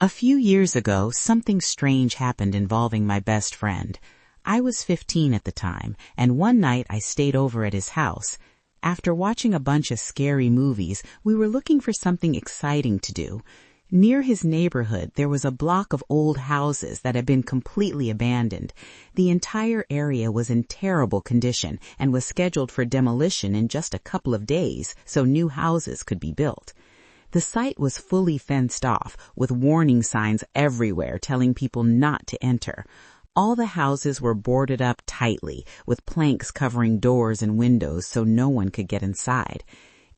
A few years ago, something strange happened involving my best friend. I was 15 at the time, and one night I stayed over at his house. After watching a bunch of scary movies, we were looking for something exciting to do. Near his neighborhood, there was a block of old houses that had been completely abandoned. The entire area was in terrible condition and was scheduled for demolition in just a couple of days so new houses could be built. The site was fully fenced off, with warning signs everywhere telling people not to enter. All the houses were boarded up tightly, with planks covering doors and windows so no one could get inside.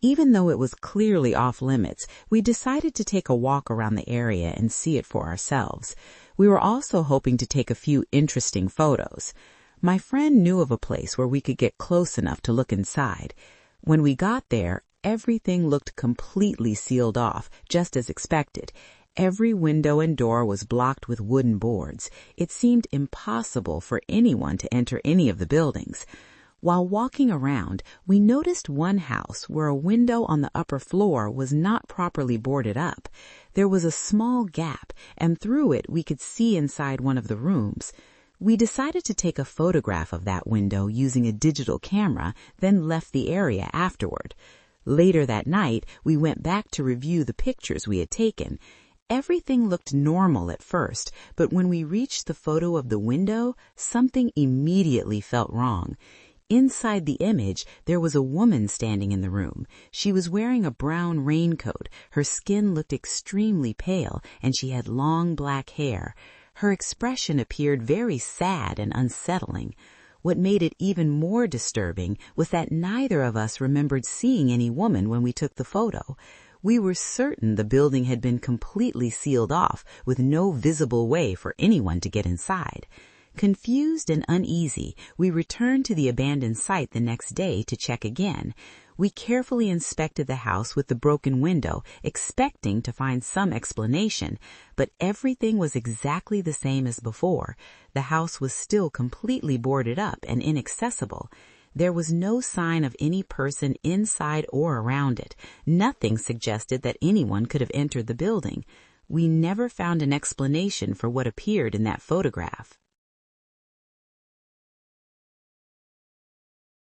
Even though it was clearly off limits, we decided to take a walk around the area and see it for ourselves. We were also hoping to take a few interesting photos. My friend knew of a place where we could get close enough to look inside. When we got there, everything looked completely sealed off, just as expected. Every window and door was blocked with wooden boards. It seemed impossible for anyone to enter any of the buildings. While walking around, we noticed one house where a window on the upper floor was not properly boarded up. There was a small gap, and through it we could see inside one of the rooms. We decided to take a photograph of that window using a digital camera, then left the area afterward. Later that night, we went back to review the pictures we had taken. Everything looked normal at first, but when we reached the photo of the window, something immediately felt wrong. Inside the image, there was a woman standing in the room. She was wearing a brown raincoat, her skin looked extremely pale, and she had long black hair. Her expression appeared very sad and unsettling. What made it even more disturbing was that neither of us remembered seeing any woman when we took the photo. We were certain the building had been completely sealed off, with no visible way for anyone to get inside. Confused and uneasy, we returned to the abandoned site the next day to check again. We carefully inspected the house with the broken window, expecting to find some explanation, but everything was exactly the same as before. The house was still completely boarded up and inaccessible. There was no sign of any person inside or around it. Nothing suggested that anyone could have entered the building. We never found an explanation for what appeared in that photograph.